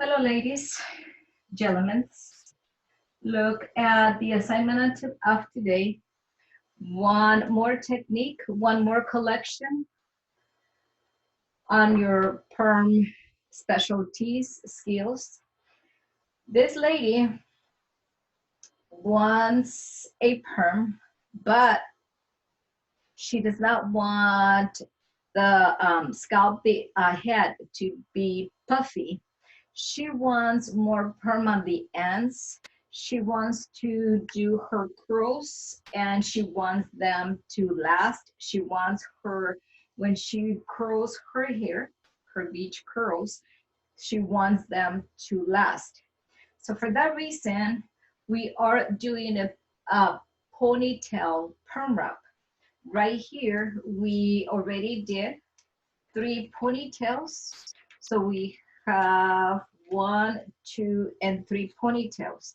Hello, ladies, gentlemen. Look at the assignment of today. One more technique, one more collection on your perm specialties skills. This lady wants a perm, but she does not want the scalp, the head to be puffy. She wants more perm on the ends. She wants to do her curls and she wants them to last. She wants her, when she curls her hair, her beach curls, she wants them to last. So for that reason, we are doing a ponytail perm wrap. Right here, we already did 3 ponytails. So we have 1, 2, and 3 ponytails.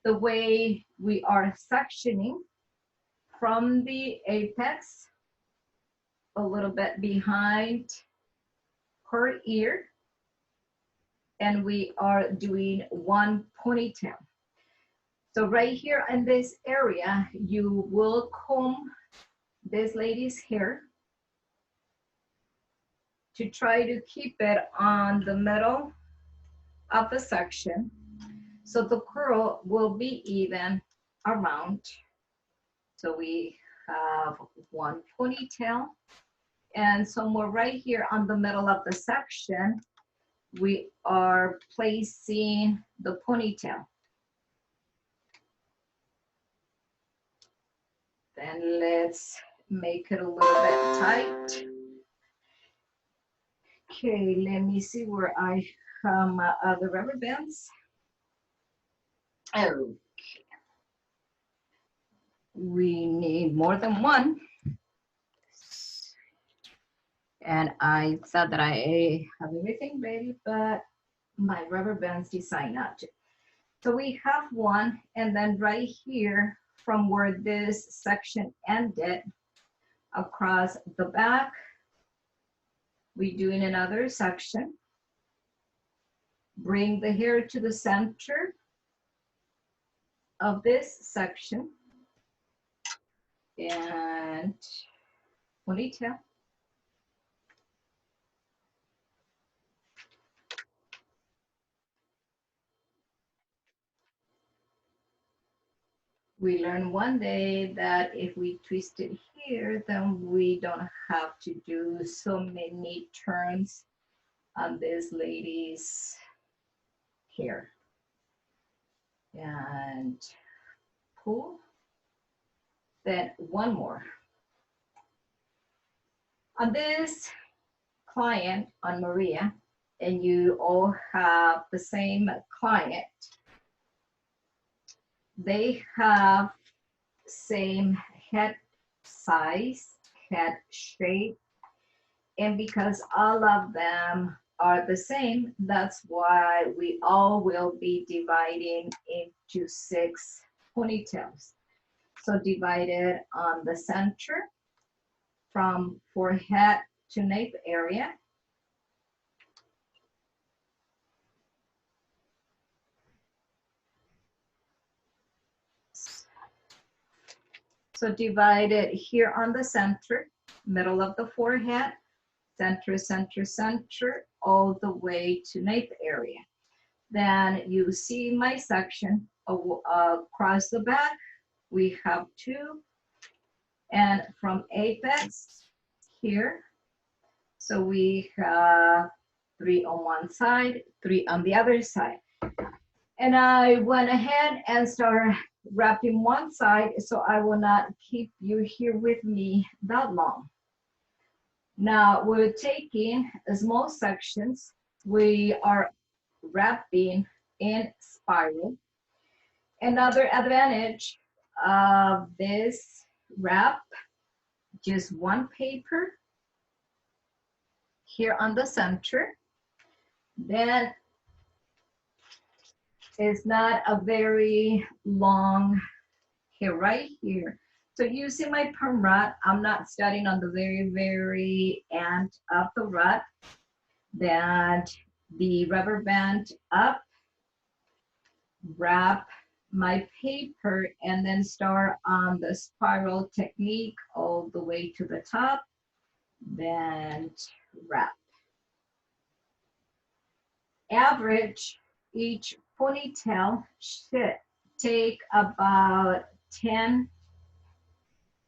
The way we are sectioning from the apex, a little bit behind her ear, and we are doing 1 ponytail. So right here in this area, you will comb this lady's hair to try to keep it on the middle of the section so the curl will be even around. So we have 1 ponytail, and somewhere right here on the middle of the section we are placing the ponytail. Then let's make it a little bit tight. Okay, let me see where I have my other rubber bands. Okay. We need more than 1. And I thought that I have everything ready, but my rubber bands decide not to. So we have 1, and then right here from where this section ended across the back, we doing another section. Bring the hair to the center of this section and ponytail. We learned one day that if we twist it here, then we don't have to do so many turns on this lady's hair. And pull. Then 1 more. On this client, on Maria, and you all have the same client, they have same head size, head shape, and because all of them are the same, that's why we all will be dividing into 6 ponytails. So divided on the center from forehead to nape area. So divided here on the center, middle of the forehead, center, center, center, all the way to nape area. Then you see my section across the back, we have 2, and from apex here, so we have 3 on one side, 3 on the other side. And I went ahead and started wrapping one side, so I will not keep you here with me that long. Now we're taking small sections. We are wrapping in spiral. Another advantage of this wrap, just 1 paper here on the center. Then it's not a very long hair right here. So using my perm rod, I'm not starting on the very end of the rod. Then the rubber band up, wrap my paper, and then start on the spiral technique all the way to the top, then wrap. Average, each ponytail should take about 10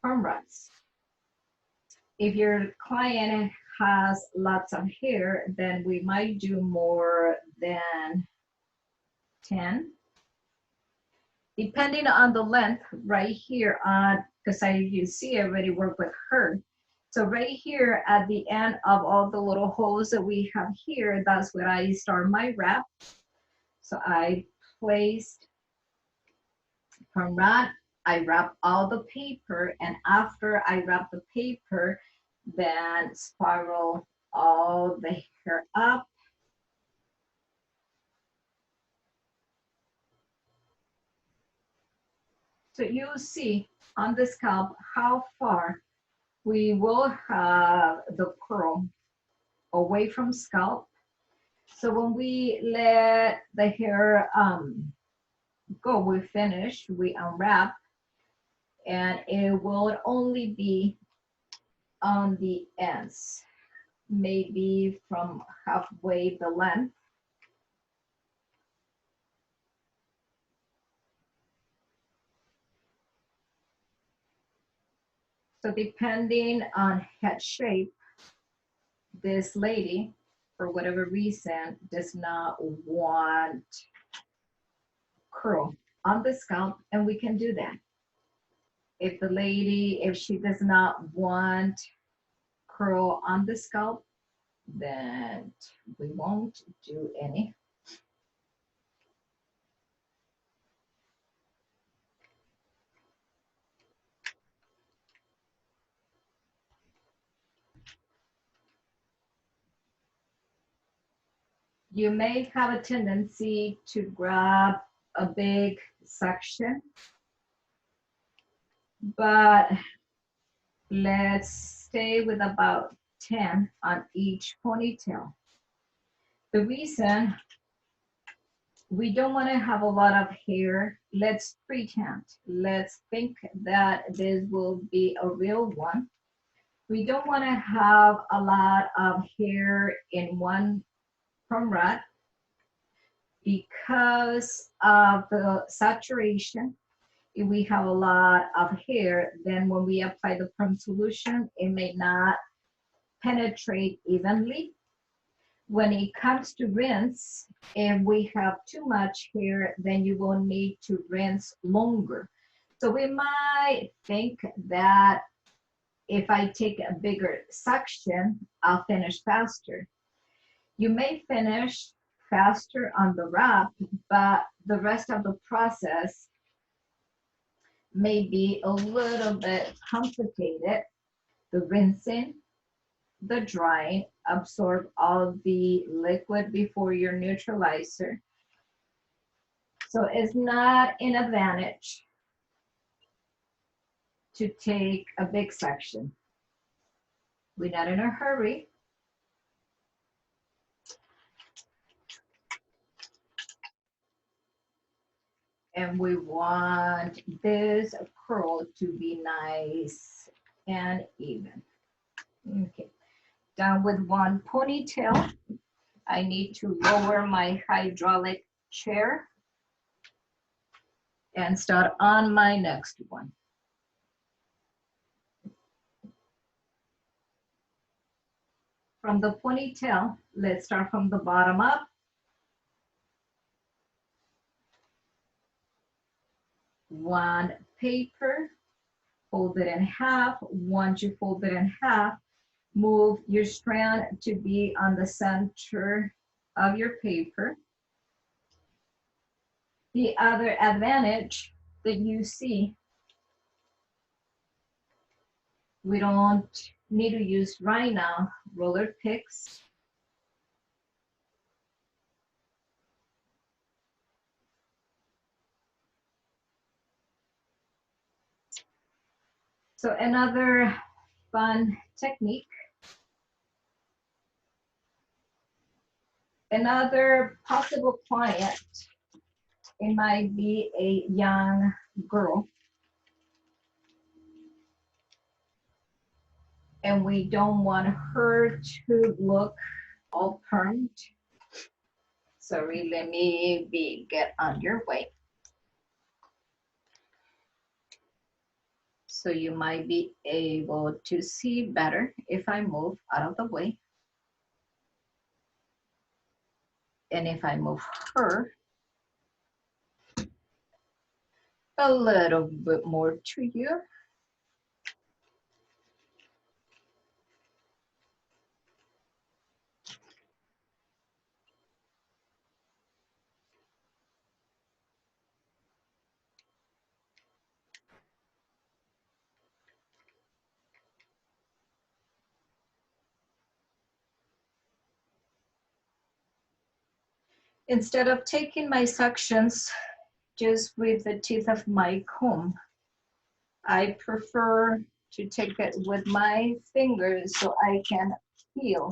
perm runs. If your client has lots of hair, then we might do more than 10. Depending on the length right here on, because you see I already work with her. So right here at the end of all the little holes that we have here, that's where I start my wrap. So I placed from wrap, I wrap all the paper, and after I wrap the paper, then spiral all the hair up. So you'll see on the scalp how far we will have the curl away from scalp. So when we let the hair go, we finish, we unwrap, and it will only be on the ends, maybe from halfway the length. So depending on head shape, this lady, for whatever reason, does not want curl on the scalp, and we can do that. If the lady, if she does not want curl on the scalp, then we won't do any. You may have a tendency to grab a big section, but let's stay with about 10 on each ponytail. The reason we don't want to have a lot of hair, let's pretend, let's think that this will be a real one. We don't want to have a lot of hair in one perm rod because of the saturation. If we have a lot of hair, then when we apply the perm solution, it may not penetrate evenly. When it comes to rinse, if we have too much hair, then you will need to rinse longer. So we might think that if I take a bigger section, I'll finish faster. You may finish faster on the wrap, but the rest of the process may be a little bit complicated. The rinsing, the drying, absorb all the liquid before your neutralizer. So it's not an advantage to take a big section. We're not in a hurry. And we want this curl to be nice and even. Okay, done with one ponytail. I need to lower my hydraulic chair and start on my next one. From the ponytail, let's start from the bottom up. One paper, fold it in half. Once you fold it in half, move your strand to be on the center of your paper. The other advantage that you see, we don't need to use right now roller picks. So another fun technique Another possible client, it might be a young girl, and we don't want her to look all permed. Sorry, let me get on your way. So you might be able to see better if I move out of the way. And if I move her a little bit more to you. Instead of taking my sections just with the teeth of my comb, I prefer to take it with my fingers so I can feel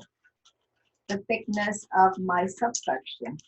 the thickness of my subsection.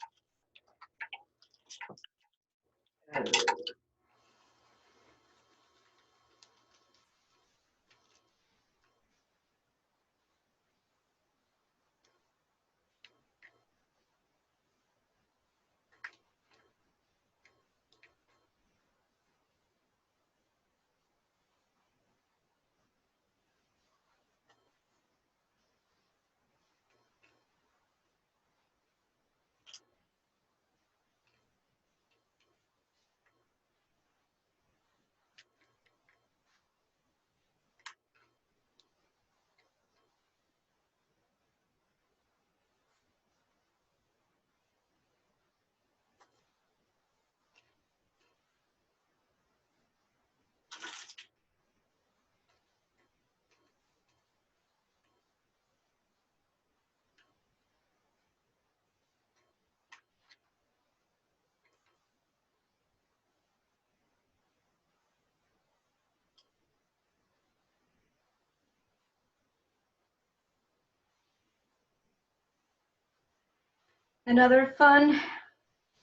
Another fun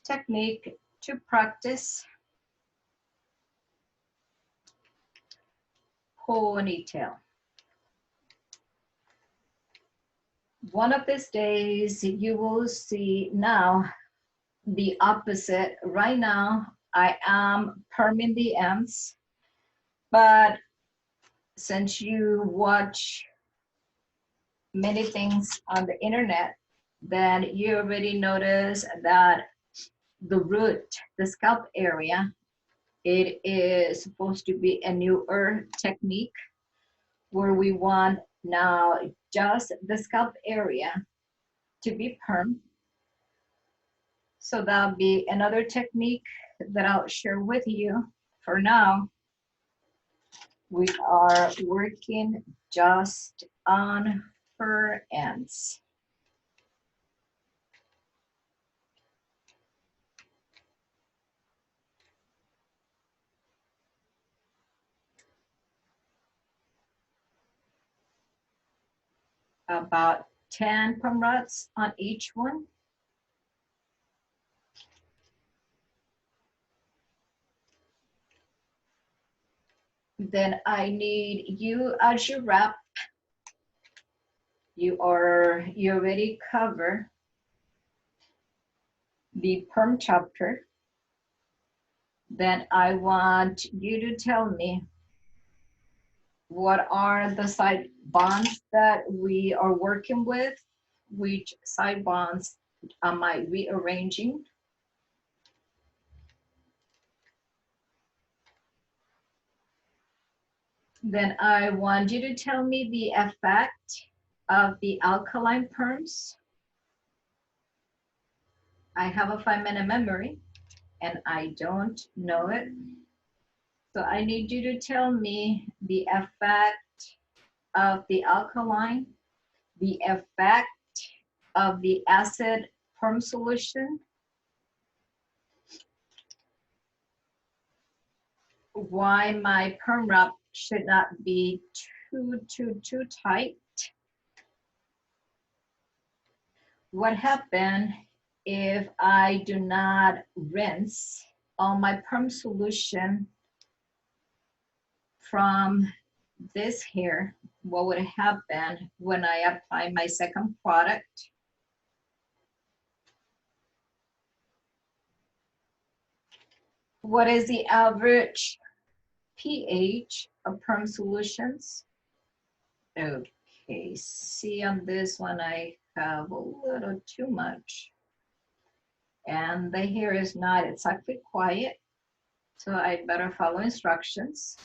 technique to practice ponytail. One of these days you will see now the opposite. Right now I am perming the ends, but since you watch many things on the internet, then you already notice that the root, the scalp area, it is supposed to be a newer technique where we want now just the scalp area to be perm. So that'll be another technique that I'll share with you. For now, we are working just on her ends. About 10 perm rods on each one. Then I need you, as you wrap, you already cover the perm chapter. Then I want you to tell me what are the side bonds that we are working with, which side bonds am I rearranging. Then I want you to tell me the effect of the alkaline perms. I have a 5-minute memory and I don't know it. So I need you to tell me the effect of the alkaline, the effect of the acid perm solution, why my perm wrap should not be too tight, what happened if I do not rinse all my perm solution from this hair? What would happen when I apply my second product? What is the average pH of perm solutions? Okay, see on this one I have a little too much. And the hair is not exactly quiet, so I better follow instructions.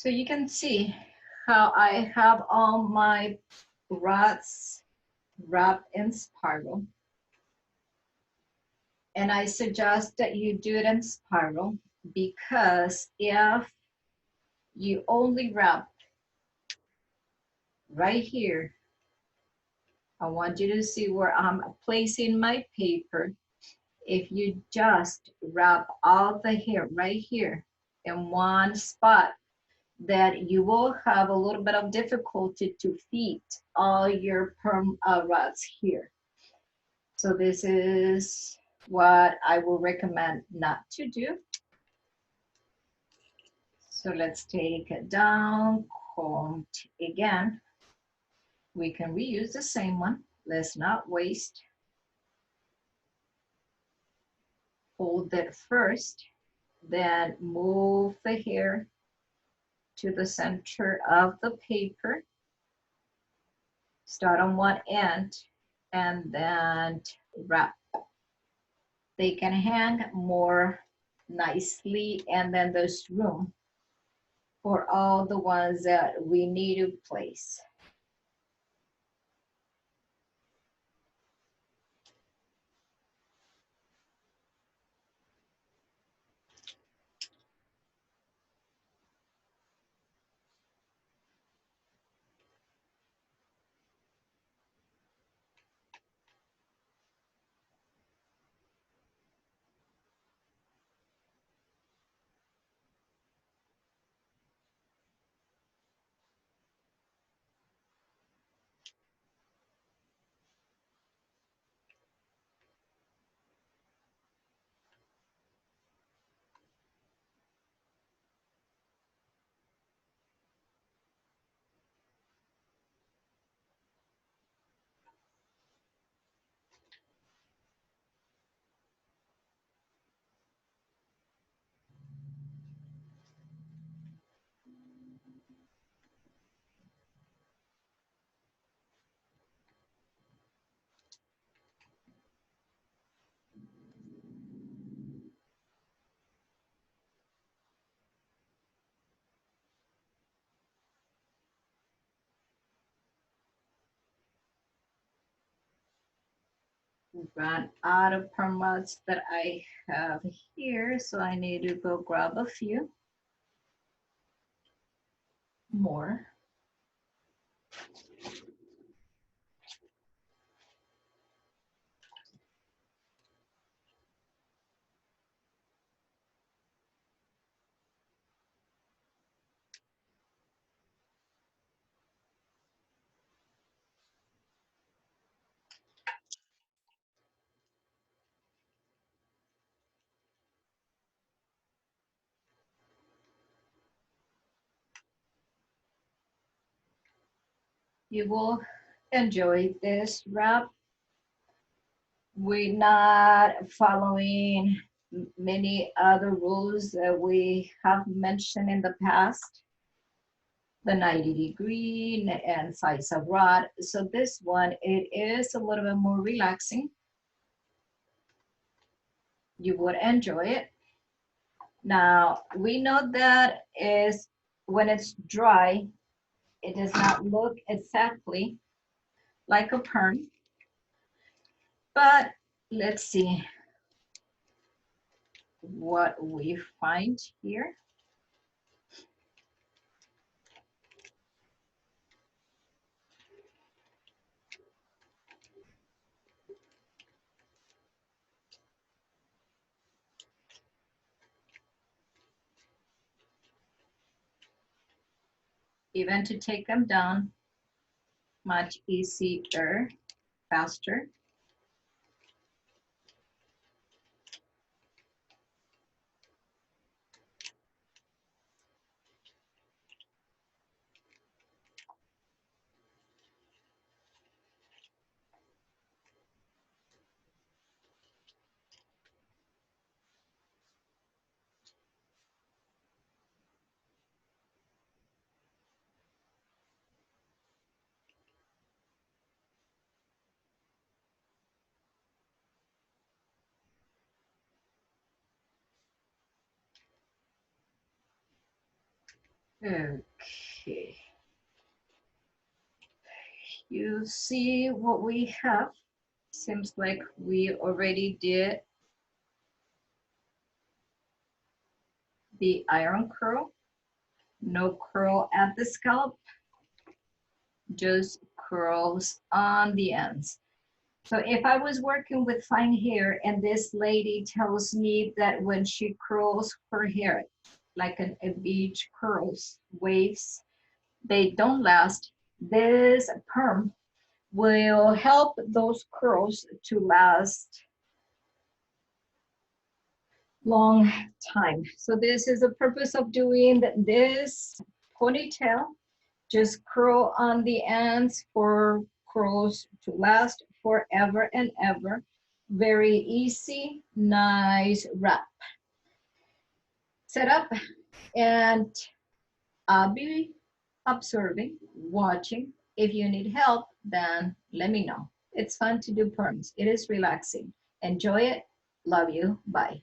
So you can see how I have all my rods wrapped in spiral. And I suggest that you do it in spiral because if you only wrap right here, I want you to see where I'm placing my paper. If you just wrap all the hair right here in one spot, that you will have a little bit of difficulty to fit all your perm rods here. So this is what I will recommend not to do. So let's take it down, comb again. We can reuse the same one. Let's not waste. Fold it first, then move the hair to the center of the paper. Start on one end and then wrap. They can hang more nicely, and then there's room for all the ones that we need to place. Run out of perm rods that I have here, so I need to go grab a few more. You will enjoy this wrap. We're not following many other rules that we have mentioned in the past, the 90-degree and size of rod. So this one, it is a little bit more relaxing. You would enjoy it. Now, we know that is when it's dry, it does not look exactly like a perm, but let's see what we find here. Even to take them down, much easier, faster. Okay, you see what we have? Seems like we already did the iron curl. No curl at the scalp, just curls on the ends. So if I was working with fine hair and this lady tells me that when she curls her hair, like a beach curls, waves, they don't last, this perm will help those curls to last long time. So this is the purpose of doing this ponytail. Just curl on the ends for curls to last forever and ever. Very easy, nice wrap. Set up, and I'll be observing, watching. If you need help, then let me know. It's fun to do perms. It is relaxing. Enjoy it. Love you. Bye.